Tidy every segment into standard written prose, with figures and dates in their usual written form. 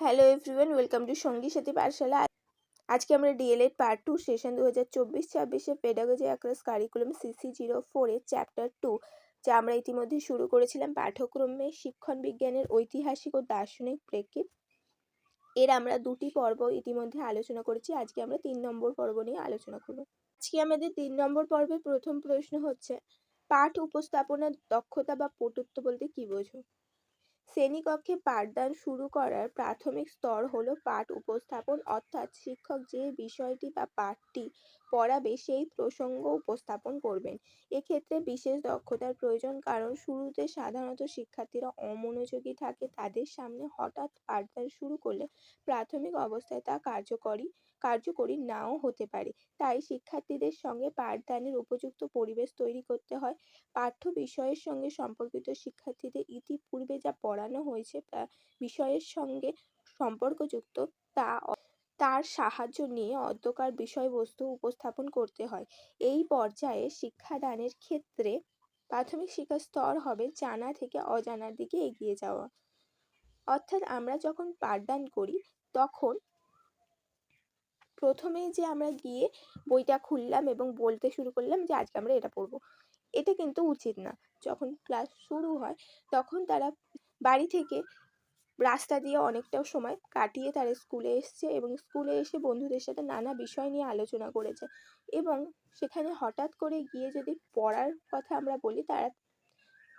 Hello everyone, welcome to সঙ্গী সাথী পাঠশালা। আজকে আমরা DElEd part 2 session 2024-26 pedagogy across curriculum CC04 এর চ্যাপ্টার 2, যা আমরা ইতিমধ্যে শুরু করেছিলাম পাঠ্যক্রমে শিক্ষণ বিজ্ঞানের ঐতিহাসিক ও দার্শনিক প্রেক্ষিত। এর আমরা দুটি পর্ব ইতিমধ্যে আলোচনা করেছি। আজকে আমরা 3 নম্বর পর্ব নিয়ে আলোচনা করব। আজকে আমাদের 3 নম্বর পর্বের প্রথম প্রশ্ন হচ্ছে, পাঠ উপস্থাপনার দক্ষতা বা পটুত্ব বলতে কি বোঝো? শ্রেণীকক্ষে পাঠদান শুরু করার প্রাথমিক স্তর হলো পাঠ উপস্থাপন, অর্থাৎ শিক্ষক যে বিষয়টি বা পাঠটি পড়াবে সেই প্রসঙ্গ উপস্থাপন করবেন। এক্ষেত্রে বিশেষ দক্ষতার প্রয়োজন, কারণ শুরুতে সাধারণত শিক্ষার্থীরা অমনোযোগী থাকে। তাদের সামনে হঠাৎ পাঠদান শুরু করলে প্রাথমিক অবস্থায় তা কার্যকরী নাও হতে পারে। তাই শিক্ষার্থীদের সঙ্গে পাঠদানের উপযুক্ত পরিবেশ তৈরি করতে হয়। পাঠ্য বিষয়ের সঙ্গে সম্পর্কিত শিক্ষার্থীদের ইতিপূর্বে যা পড়ানো হয়েছে তা বিষয়ের সঙ্গে সম্পর্কযুক্ত তার সাহায্য নিয়ে অধ্যকার বিষয়বস্তু উপস্থাপন করতে হয়। এই পর্যায়ে শিক্ষাদানের ক্ষেত্রে প্রাথমিক শিক্ষার স্তর হবে জানা থেকে অজানার দিকে এগিয়ে যাওয়া। অর্থাৎ আমরা যখন পাঠদান করি তখন প্রথমেই যে আমরা গিয়ে বইটা খুললাম এবং বলতে শুরু করলাম যে আজকে আমরা এটা পড়বো, এটা কিন্তু উচিত না। যখন ক্লাস শুরু হয় তখন তারা বাড়ি থেকে রাস্তা দিয়ে অনেকটা সময় কাটিয়ে তারা স্কুলে এসছে এবং স্কুলে এসে বন্ধুদের সাথে নানা বিষয় নিয়ে আলোচনা করেছে, এবং সেখানে হঠাৎ করে গিয়ে যদি পড়ার কথা আমরা বলি তারা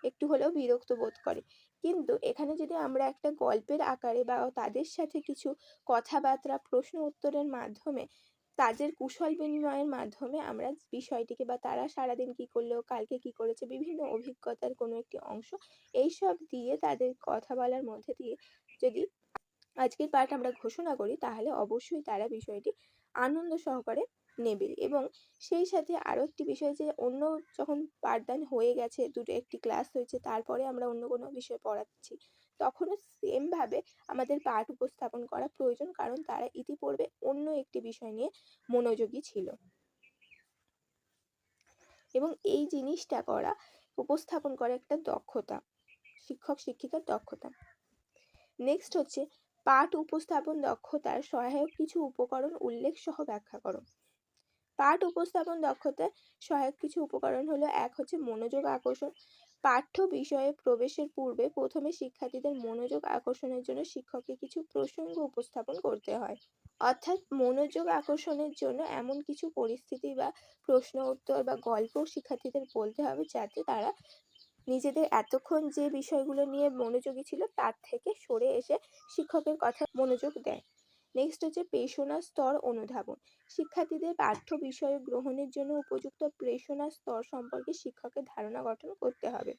একটু হলেও বিরক্ত বোধ করে। কিন্তু এখানে যদি আমরা একটা গল্পের আকারে বা তাদের সাথে কিছু কথাবার্তা, প্রশ্ন উত্তরের মাধ্যমে, তাদের কুশল বিনিময়ের মাধ্যমে আমরা বিষয়টিকে বা তারা সারাদিন কি করলো, কালকে কি করেছে, বিভিন্ন অভিজ্ঞতার কোনো একটি অংশ এইসব দিয়ে তাদের কথা বলার মধ্যে দিয়ে যদি আজকের পাঠ আমরা ঘোষণা করি, তাহলে অবশ্যই তারা বিষয়টি আনন্দ সহকারে নেবে। এবং সেই সাথে আরও একটি বিষয় যে অন্য যখন পাঠদান হয়ে গেছে, একটি ক্লাস হয়েছে, তারপরে আমরা অন্য কোনো বিষয় পড়াচ্ছি, তখনও সেমভাবে আমাদের পাঠ উপস্থাপন করা প্রয়োজন, কারণ তারা ইতিপূর্বে অন্য একটি বিষয় নিয়ে মনোযোগী ছিল। এবং এই জিনিসটা উপস্থাপন করা একটা দক্ষতা, শিক্ষক শিক্ষিকার দক্ষতা। নেক্সট হচ্ছে, পাঠ উপস্থাপন দক্ষতার সহায়ক কিছু উপকরণ উল্লেখ সহ ব্যাখ্যা করো। পাঠ উপস্থাপন দক্ষতার সহায়ক কিছু উপকরণ হলো, এক হচ্ছে মনোযোগ আকর্ষণ। পাঠ্য বিষয়ে প্রবেশের পূর্বে প্রথমে শিক্ষার্থীদের মনোযোগ আকর্ষণের জন্য শিক্ষককে কিছু প্রসঙ্গ উপস্থাপন করতে হয়। অর্থাৎ মনোযোগ আকর্ষণের জন্য এমন কিছু পরিস্থিতি বা প্রশ্ন উত্তর বা গল্প শিক্ষার্থীদের বলতে হবে, যাতে তারা নিজেদের এতক্ষণ যে বিষয়গুলো নিয়ে মনোযোগী ছিল তার থেকে সরে এসে শিক্ষকের কথা মনোযোগ দেয়। নেক্সট হচ্ছে প্রেষণা স্তর অনুধাবন। শিক্ষার্থীদের পাঠ্য বিষয় গ্রহণের জন্য উপযুক্ত প্রেষণা স্তর সম্পর্কে শিক্ষকের ধারণা গঠন করতে হবে।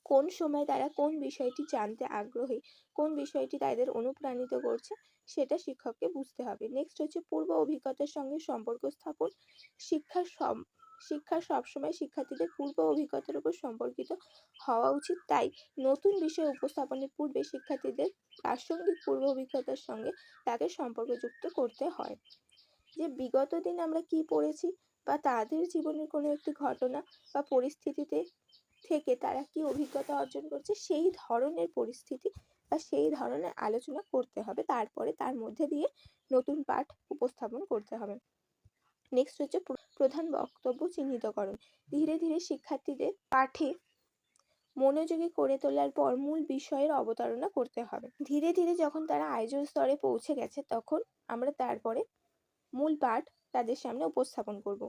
কোন সময় তারা কোন বিষয়টি জানতে আগ্রহী, কোন বিষয়টি তাদের অনুপ্রাণিত করছে, সেটা শিক্ষককে বুঝতে হবে। নেক্সট হচ্ছে পূর্ব অভিজ্ঞতার সঙ্গে সম্পর্ক স্থাপন। শিক্ষা সবসময় শিক্ষার্থীদের পূর্ব অভিজ্ঞতার উপর সম্পর্কিত হওয়া উচিত। তাই নতুন বিষয় উপস্থাপনের পূর্বে শিক্ষার্থীদের প্রাসঙ্গিক পূর্ব অভিজ্ঞতার সঙ্গে তাকে সম্পর্কযুক্ত করতে হয়। যে বিগত দিন আমরা কি পড়েছি বা তাদের জীবনের কোনো একটি ঘটনা বা পরিস্থিতিতে থেকে তারা কি অভিজ্ঞতা অর্জন করছে, সেই ধরনের পরিস্থিতি বা সেই ধরনের আলোচনা করতে হবে। তারপরে তার মধ্যে দিয়ে নতুন পাঠ উপস্থাপন করতে হবে। নেক্সট হচ্ছে প্রধান বক্তব্য চিহ্নিতকরণ। ধীরে ধীরে শিক্ষার্থীদের পাঠে মনোযোগী করে তোলার পর মূল বিষয়ের অবতারণা করতে হবে। ধীরে ধীরে যখন তারা আয়োজন স্তরে পৌঁছে গেছে, তখন আমরা তারপরে মূল পাঠ তাদের সামনে উপস্থাপন করব।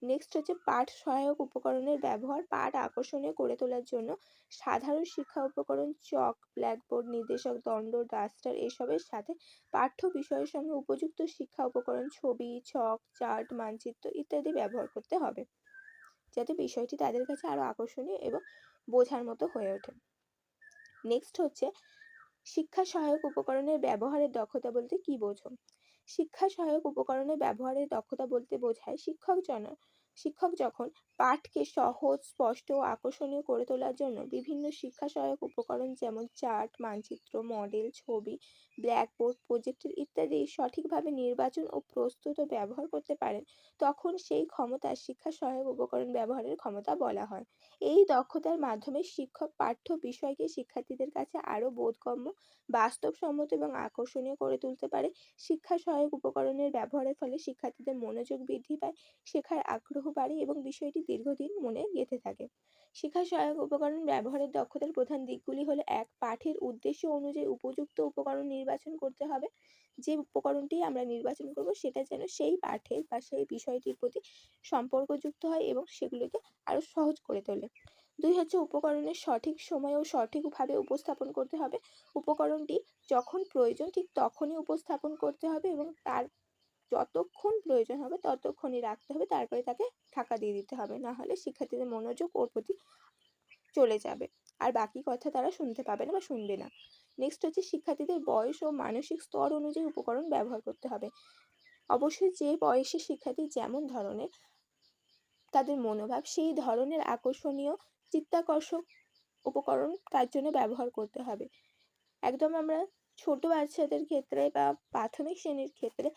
নেক্সট হচ্ছে পাঠ সহায়ক উপকরণের ব্যবহার। পাঠ আকর্ষণীয় করে তোলার জন্য সাধারণ শিক্ষা উপকরণ চক, ব্ল্যাকবোর্ড, নির্দেশক দণ্ড, ডাস্টার এসবের সাথে পাঠ্য বিষয়ের সঙ্গে উপযুক্ত শিক্ষা উপকরণ ছবি, ছক, চার্ট, মানচিত্র ইত্যাদি ব্যবহার করতে হবে, যাতে বিষয়টি তাদের কাছে আরো আকর্ষণীয় এবং বোঝার মতো হয়ে ওঠে। নেক্সট হচ্ছে শিক্ষা সহায়ক উপকরণের ব্যবহারের দক্ষতা বলতে কি বোঝো? শিক্ষা সহায়ক উপকরণের ব্যবহারের দক্ষতা বলতে বোঝায় শিক্ষক যখন পাঠকে সহজ, স্পষ্ট ও আকর্ষণীয় করে তোলার জন্য বিভিন্ন শিক্ষা সহায়ক উপকরণ যেমন চার্ট, মানচিত্র, মডেল, ছবি, ব্ল্যাকবোর্ড, প্রজেক্টর ইত্যাদি সঠিকভাবে নির্বাচন ও প্রস্তুত ও ব্যবহার করতে পারেন, তখন সেই ক্ষমতা শিক্ষা সহায়ক উপকরণ ব্যবহারের ক্ষমতা বলা হয়। এই দক্ষতার মাধ্যমে শিক্ষক পাঠ্য বিষয়কে শিক্ষার্থীদের কাছে আরও বোধগম্য, বাস্তবসম্মত এবং আকর্ষণীয় করে তুলতে পারে। শিক্ষা সহায়ক উপকরণের ব্যবহারের ফলে শিক্ষার্থীদের মনোযোগ বৃদ্ধি পায়, শেখার আগ্রহ বাড়ে এবং বিষয়টি দীর্ঘদিন মনে গেঁথে থাকে। শিক্ষা সহায়ক উপকরণ ব্যবহারের দক্ষতার প্রধান দিকগুলি হলো: ১. পাঠের উদ্দেশ্য অনুযায়ী উপযুক্ত উপকরণ নির্বাচন করতে হবে। যে উপকরণটি আমরা নির্বাচন করব সেটা যেন সেই পাঠের বা সেই বিষয়টির প্রতি সম্পর্কযুক্ত হয় এবং সেগুলোকে আরও সহজ করে তোলে। ২ হচ্ছে উপকরণের সঠিক সময় ও সঠিকভাবে উপস্থাপন করতে হবে। উপকরণটি যখন প্রয়োজন ঠিক তখনই উপস্থাপন করতে হবে এবং তার যতক্ষণ প্রয়োজন হবে ততক্ষণই রাখতে হবে, তারপরে তাকে ঢাকা দিয়ে দিতে হবে, না হলে শিক্ষার্থীদের মনোযোগ ওর প্রতি চলে যাবে আর বাকি কথা তারা শুনতে পাবে না বা শুনবে না। নেক্সট হচ্ছে শিক্ষার্থীদের বয়স ও মানসিক স্তর অনুযায়ী উপকরণ ব্যবহার করতে হবে। অবশ্যই যে বয়সের শিক্ষার্থী যেমন ধরনের তাদের মনোভাব সেই ধরনের আকর্ষণীয়, চিত্তাকর্ষক উপকরণ তার জন্য ব্যবহার করতে হবে। একদম আমরা ছোট বাচ্চাদের ক্ষেত্রে বা প্রাথমিক শ্রেণীর ক্ষেত্রে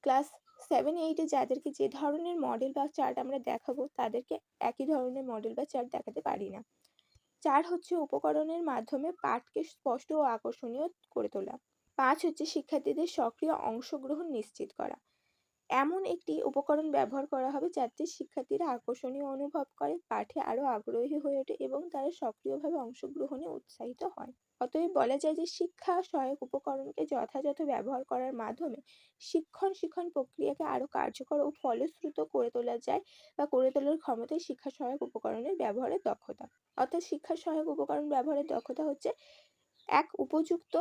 ক্লাস 7-8 যাদেরকে যে ধরনের মডেল বা চার্ট আমরা দেখাবো তাদেরকে একই ধরনের মডেল বা চার্ট দেখাতে পারি না। 4 হচ্ছে উপকরণের মাধ্যমে পাঠকে স্পষ্ট ও আকর্ষণীয় করে তোলা। 5 হচ্ছে শিক্ষার্থীদের সক্রিয় অংশগ্রহণ নিশ্চিত করা। এমন একটি উপকরণ ব্যবহার করা হবে যাতে শিক্ষার্থীরা আকর্ষণীয় অনুভব করে, পাঠে আরও আগ্রহী হয়ে ওঠে এবং তারা সক্রিয়ভাবে অংশগ্রহণে উৎসাহিত হয়। অতএব বলা যায় যে শিক্ষা সহায়ক উপকরণকে যথাযথ ব্যবহার করার মাধ্যমে শিক্ষণ প্রক্রিয়াকে আরও কার্যকর ও ফলশ্রুত করে তোলা যায় বা করে তোলার ক্ষমতাই শিক্ষা সহায়ক উপকরণের ব্যবহারের দক্ষতা। অর্থাৎ শিক্ষা সহায়ক উপকরণ ব্যবহারের দক্ষতা হচ্ছে: ১. উপযুক্ত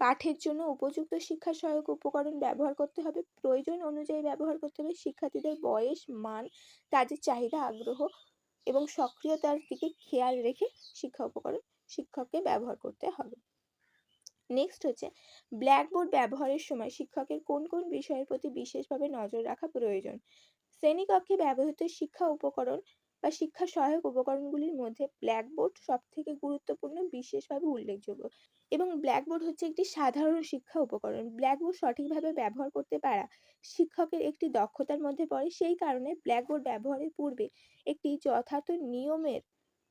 পাঠের জন্য উপযুক্ত শিক্ষা সহায়ক উপকরণ ব্যবহার করতে হবে, প্রয়োজন অনুযায়ী ব্যবহার করতে হবে, শিক্ষার্থীদের বয়স, মান, তাদের চাহিদা, আগ্রহ এবং সক্রিয়তার দিকে খেয়াল রেখে শিক্ষককে ব্যবহার করতে হবে। নেক্সট হচ্ছে ব্ল্যাকবোর্ড ব্যবহারের সময় শিক্ষকের কোন কোন বিষয়ের প্রতি বিশেষভাবে নজর রাখা প্রয়োজন। শ্রেণীকক্ষে ব্যবহৃত শিক্ষা উপকরণ বা শিক্ষা সহায়ক উপকরণগুলির মধ্যে ব্ল্যাকবোর্ড সবথেকে গুরুত্বপূর্ণ, বিশেষভাবে উল্লেখযোগ্য। এবং ব্ল্যাকবোর্ড হচ্ছে একটি সাধারণ শিক্ষা উপকরণ। ব্ল্যাকবোর্ড সঠিকভাবে ব্যবহার করতে পারা শিক্ষকের একটি দক্ষতার মধ্যে পড়ে। সেই কারণে ব্ল্যাকবোর্ড ব্যবহারের পূর্বে একটি যথার্থ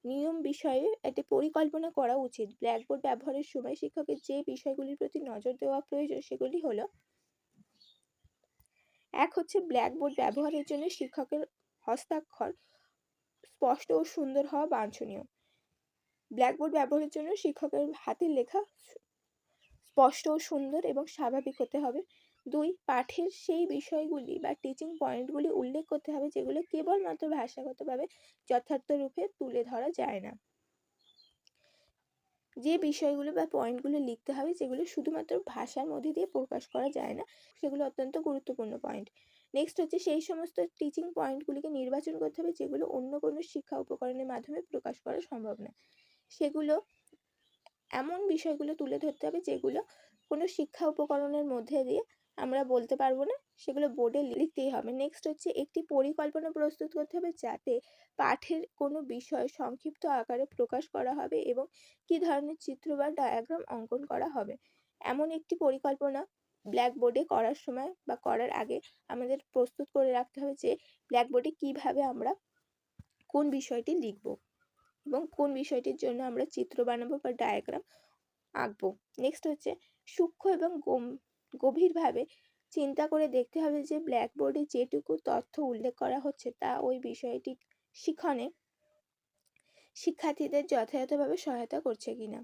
নিয়ম বিষয়ে একটি পরিকল্পনা করা উচিত। ব্ল্যাকবোর্ড ব্যবহারের সময় শিক্ষকের যে বিষয়গুলির প্রতি নজর দেওয়া প্রয়োজন সেগুলি হলো: ১ হচ্ছে ব্ল্যাকবোর্ড ব্যবহারের জন্য শিক্ষকের হস্তাক্ষর স্পষ্ট ও সুন্দর হওয়া বাঞ্ছনীয়। ব্ল্যাকবোর্ড ব্যবহারের জন্য শিক্ষকের হাতের লেখা স্পষ্ট ও সুন্দর এবং স্বাভাবিক হতে হবে। ২. পাঠের সেই বিষয়গুলি বা টিচিং পয়েন্টগুলি উল্লেখ করতে হবে যেগুলো কেবলমাত্র ভাষাগতভাবে যথার্থ রূপে তুলে ধরা যায় না। যে বিষয়গুলো বা পয়েন্টগুলো লিখতে হবে যেগুলো শুধুমাত্র ভাষার মধ্যে দিয়ে প্রকাশ করা যায় না, সেগুলো অত্যন্ত গুরুত্বপূর্ণ পয়েন্ট। নেক্সট হচ্ছে সেই সমস্ত টিচিং পয়েন্টগুলিকে নির্বাচন করতে হবে যেগুলো অন্য কোনো শিক্ষা উপকরণের মাধ্যমে প্রকাশ করা সম্ভব না। সেগুলো এমন বিষয়গুলো তুলে ধরতে হবে যেগুলো কোনো শিক্ষা উপকরণের মধ্যে দিয়ে আমরা বলতে পারবো না, সেগুলো বোর্ডে লিখতেই হবে। নেক্সট হচ্ছে একটি পরিকল্পনা প্রস্তুত করতে হবে যাতে পাঠের কোনো বিষয় সংক্ষিপ্ত আকারে প্রকাশ করা হবে এবং কী ধরনের চিত্র বা ডায়াগ্রাম অঙ্কন করা হবে। এমন একটি পরিকল্পনা ব্ল্যাকবোর্ডে করার সময় বা করার আগে আমাদের প্রস্তুত করে রাখতে হবে যে ব্ল্যাকবোর্ডে কীভাবে আমরা কোন বিষয়টি লিখব এবং কোন বিষয়টির জন্য আমরা চিত্র বানাবো বা ডায়াগ্রাম আঁকবো। নেক্সট হচ্ছে সূক্ষ্ম এবং গভীরভাবে চিন্তা করে দেখতে হবে যে ব্ল্যাকবোর্ডে যেটুকু তথ্য উল্লেখ করা হচ্ছে তা ওই বিষয়টি শিখনে শিক্ষার্থীদের যথাযথভাবে সহায়তা করছে কিনা।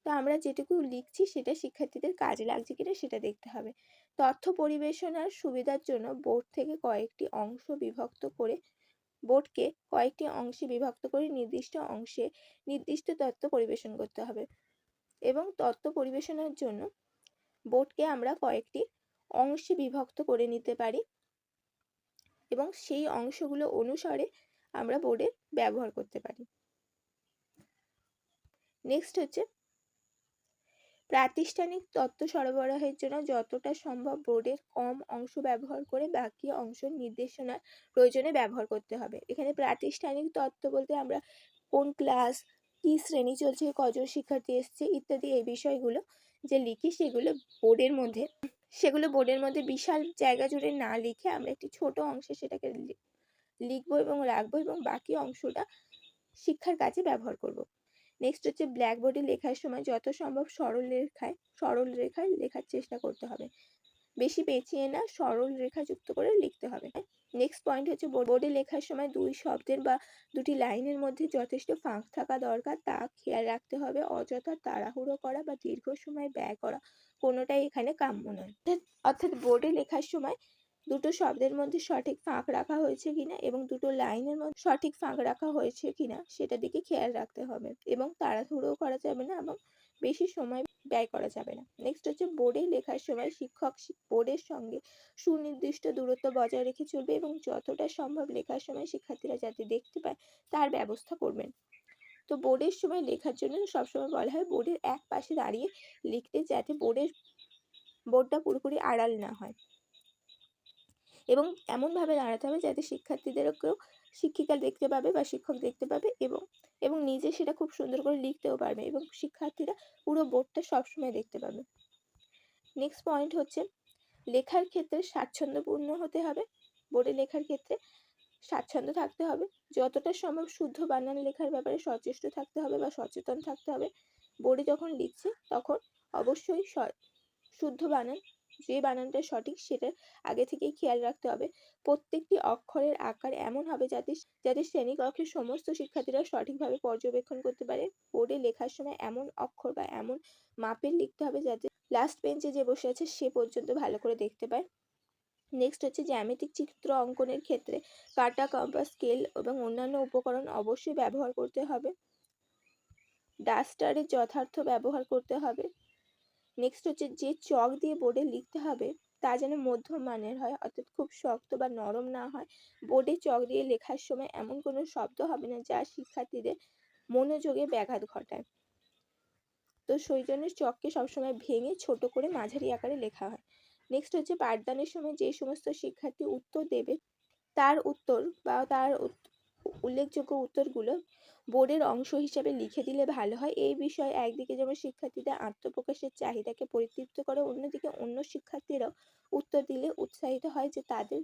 তো আমরা যেটুকু লিখছি সেটা শিক্ষার্থীদের কাজে লাগছে কিনা সেটা দেখতে হবে। তথ্য পরিবেশনার সুবিধার জন্য বোর্ডকে কয়েকটি অংশে বিভক্ত করে নির্দিষ্ট অংশে নির্দিষ্ট তথ্য পরিবেশন করতে হবে এবং তথ্য পরিবেশনার জন্য বোর্ডকে আমরা কয়েকটি অংশে বিভক্ত করে নিতে পারি এবং সেই অংশগুলো অনুসারে আমরা বোর্ডে ব্যবহার করতে পারি। নেক্সট হচ্ছে প্রাতিষ্ঠানিক তথ্য সরবরাহের জন্য যতটা সম্ভব বোর্ডের কম অংশ ব্যবহার করে বাকি অংশ নির্দেশনার প্রয়োজনে ব্যবহার করতে হবে। এখানে প্রাতিষ্ঠানিক তথ্য বলতে আমরা কোন ক্লাস, কি শ্রেণী চলছে, কজন শিক্ষার্থী এসছে ইত্যাদি এই বিষয়গুলো যে লিখি সেগুলো বোর্ডের মধ্যে বিশাল জায়গা জুড়ে না লিখে আমরা একটি ছোট অংশে সেটাকে লিখবো এবং রাখবো এবং বাকি অংশটা শিক্ষার কাজে ব্যবহার করব। নেক্সট হচ্ছে ব্ল্যাকবোর্ডে লেখার সময় যত সম্ভব সরল রেখায় লেখার চেষ্টা করতে হবে। বেশি পেঁচিয়ে না, সরল রেখা যুক্ত করে লিখতে হবে। নেক্সট পয়েন্ট হচ্ছে বোর্ডে লেখার সময় দুই শব্দের বা দুটি লাইনের মধ্যে যথেষ্ট ফাঁক থাকা দরকার, তা খেয়াল রাখতে হবে। অযথা তাড়াহুড়ো করা বা দীর্ঘ সময় ব্যয় করা কোনোটাই এখানে কাম্য নয়। অর্থাৎ বোর্ডে লেখার সময় দুটো শব্দের মধ্যে সঠিক ফাঁক রাখা হয়েছে কিনা এবং দুটো লাইনের মধ্যে সঠিক ফাঁক রাখা হয়েছে কিনা সেটার দিকে খেয়াল রাখতে হবে এবং তাড়াহুড়ো করা যাবে না এবং বেশি সময় ব্যয় করা যাবে না। নেক্সট হচ্ছে বোর্ডে লেখার সময় শিক্ষক বোর্ডের সঙ্গে সুনির্দিষ্ট দূরত্ব বজায় রেখে চলবে এবং যতটা সম্ভব লেখার সময় শিক্ষার্থীরা যাতে দেখতে পায় তার ব্যবস্থা করবেন। তো বোর্ডের সময় লেখার জন্য সবসময় বলা হয় বোর্ডের এক পাশে দাঁড়িয়ে লিখতে, যাতে বোর্ডটা পুরোপুরি আড়াল না হয় এবং এমনভাবে দাঁড়াতে হবে যাতে শিক্ষার্থীদেরকেও শিক্ষিকা দেখতে পাবে বা শিক্ষক দেখতে পাবে এবং নিজে সেটা খুব সুন্দর করে লিখতেও পারবে এবং শিক্ষার্থীরা পুরো বোর্ডটা সবসময় দেখতে পাবে। নেক্সট পয়েন্ট হচ্ছে লেখার ক্ষেত্রে স্বাচ্ছন্দ্যপূর্ণ হতে হবে। বোর্ডে লেখার ক্ষেত্রে স্বাচ্ছন্দ্য থাকতে হবে, যতটা সম্ভব শুদ্ধ বানান লেখার ব্যাপারে সচেষ্ট থাকতে হবে বা সচেতন থাকতে হবে। বোর্ডে যখন লিখছে তখন অবশ্যই শুদ্ধ বানান, যে বানানটা সঠিক সেটা আগে থেকেই খেয়াল রাখতে হবে। প্রত্যেকটি অক্ষরের আকার এমন হবে যাতে শ্রেণীকক্ষের সমস্ত শিক্ষার্থীরা সঠিকভাবে পর্যবেক্ষণ করতে পারে। বোর্ডে লেখার সময় এমন অক্ষর বা এমন মাপের লিখতে হবে যাতে লাস্ট বেঞ্চে যে বসে আছে সে পর্যন্ত ভালো করে দেখতে পায়। নেক্সট হচ্ছে জ্যামিতিক চিত্র অঙ্কনের ক্ষেত্রে কাটা, কম্পাস, স্কেল এবং অন্যান্য উপকরণ অবশ্যই ব্যবহার করতে হবে। ডাস্টারের যথার্থ ব্যবহার করতে হবে। নেক্সট হচ্ছে যে চক দিয়ে বোর্ডে লিখতে হবে তা যেন মধ্যম মানের হয়, অর্থাৎ খুব শক্ত বা নরম না হয়। বোর্ডে চক দিয়ে লেখার সময় এমন কোনো শব্দ হবে না যা শিক্ষার্থীদের মনোযোগে ব্যাঘাত ঘটায়। তো সেই জন্য চককে সবসময় ভেঙে ছোট করে মাঝারি আকারে লেখা হয়। নেক্সট হচ্ছে পাঠদানের সময় যে সমস্ত শিক্ষার্থী উত্তর দেবে তার উত্তর বা তার উল্লেখযোগ্য উত্তরগুলো বোর্ডের অংশ হিসেবে লিখে দিলে ভালো হয়। এই বিষয়ে একদিকে যেমন শিক্ষার্থীদের আত্মপ্রকাশের চাহিদাকে পরিতৃপ্ত করে, অন্যদিকে অন্য শিক্ষার্থীরাও উত্তর দিলে উৎসাহিত হয় যে তাদের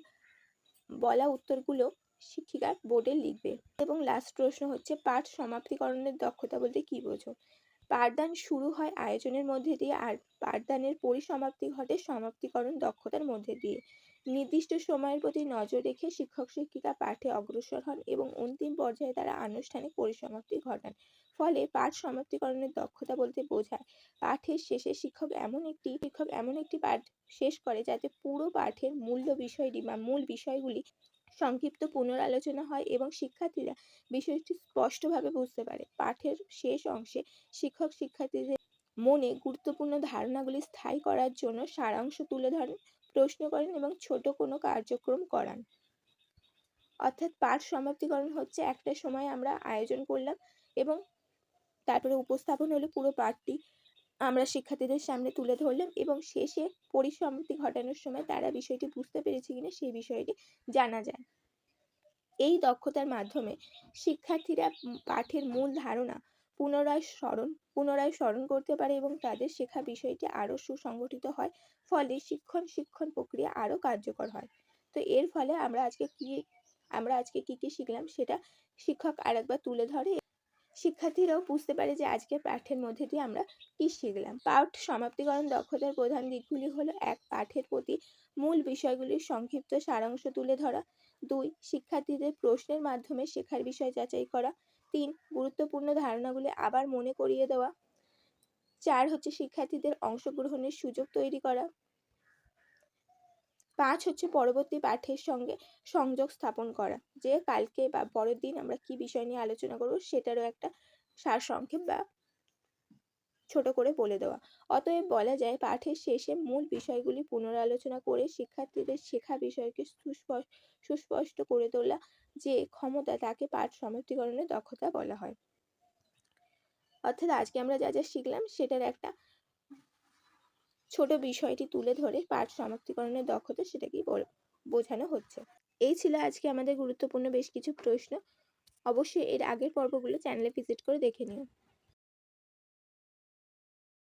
বলা উত্তরগুলো শিক্ষিকা বোর্ডে লিখবে। এবং লাস্ট প্রশ্ন হচ্ছে পাঠ সমাপ্তিকরণের দক্ষতা বলতে কি বোঝো? পাঠদান শুরু হয় আয়োজনের মধ্যে দিয়ে আর পাঠদানের পরিসমাপ্তি ঘটে সমাপ্তিকরণ দক্ষতার মধ্যে দিয়ে। নির্দিষ্ট সময়ের প্রতি নজর রেখে শিক্ষক শিক্ষিকা পাঠে অগ্রসর হন এবং অন্তিম পর্যায়ে তারা আনুষ্ঠানিক পরিসমাপ্তি ঘটান। ফলে পাঠ সমাপ্তিকরণের দক্ষতা বলতে বোঝায় পাঠের শেষে শিক্ষক এমন একটি পাঠ শেষ করে যাতে পুরো পাঠের মূল বিষয়গুলি সংক্ষিপ্ত পুনরালোচনা হয় এবং শিক্ষার্থীরা বিষয়টি স্পষ্টভাবে বুঝতে পারে। পাঠের শেষ অংশে শিক্ষক শিক্ষার্থীদের মনে গুরুত্বপূর্ণ ধারণাগুলি স্থায়ী করার জন্য সারাংশ তুলে ধরেন, প্রশ্ন করেন এবং ছোট কোনো কার্যক্রম করান। অর্থাৎ পাঠ সমাপ্তিকরণ হচ্ছে একটা সময় আমরা আয়োজন করলাম এবং তারপরে উপস্থাপন হলো, পুরো পাঠটি আমরা শিক্ষার্থীদের সামনে তুলে ধরলাম এবং শেষে পরিসমাপ্তি ঘটানোর সময় তারা বিষয়টি বুঝতে পেরেছে কিনা সেই বিষয়টি জানা যায়। এই দক্ষতার মাধ্যমে শিক্ষার্থীরা পাঠের মূল ধারণা পুনরায় স্মরণ করতে পারে এবং তাদের শেখা বিষয়টি আরো সুসংগঠিত হয়। ফলে শিক্ষণ প্রক্রিয়া আরো কার্যকর হয়। তো এর ফলে আমরা আজকে কি শিখলাম সেটা শিক্ষক আরেকবার তুলে ধরে, শিক্ষার্থীরাও বুঝতে পারে যে আজকের পাঠের মধ্যে দিয়ে আমরা কি শিখলাম। পাঠ সমাপ্তিকরণ দক্ষতার প্রধান দিকগুলি হলো: 1. পাঠের প্রতি মূল বিষয়গুলির সংক্ষিপ্ত সারাংশ তুলে ধরা। 2. শিক্ষার্থীদের প্রশ্নের মাধ্যমে শেখার বিষয় যাচাই করা। 3. গুরুত্বপূর্ণ ধারণাগুলি আবার মনে করিয়ে দেওয়া। 4. হচ্ছে শিক্ষার্থীদের অংশগ্রহণের সুযোগ তৈরি করা। 5. হচ্ছে পরবর্তী পাঠের সঙ্গে সংযোগ স্থাপন করা, যে কালকে বা পরের দিন আমরা কি বিষয় নিয়ে আলোচনা করব সেটারও একটা সারসংক্ষেপ বা ছোট করে বলে দেওয়া। অতএব বলা যায় পাঠের শেষে মূল বিষয়গুলি পুনরালোচনা করে শিক্ষার্থীদের শেখা বিষয়কে সুস্পষ্ট করে তোলা যে ক্ষমতা, তাকে পাঠ সমাপ্তিকরণের দক্ষতা বলা হয়। অর্থাৎ আজকে আমরা যা শিখলাম সেটার একটা ছোট বিষয়টি তুলে ধরে পাঠ সমাপ্তিকরণের দক্ষতা সেটাকেই বোঝানো হচ্ছে। এই ছিল আজকে আমাদের গুরুত্বপূর্ণ বেশ কিছু প্রশ্ন। অবশ্যই এর আগের পর্বগুলো চ্যানেলে ভিজিট করে দেখে নিও।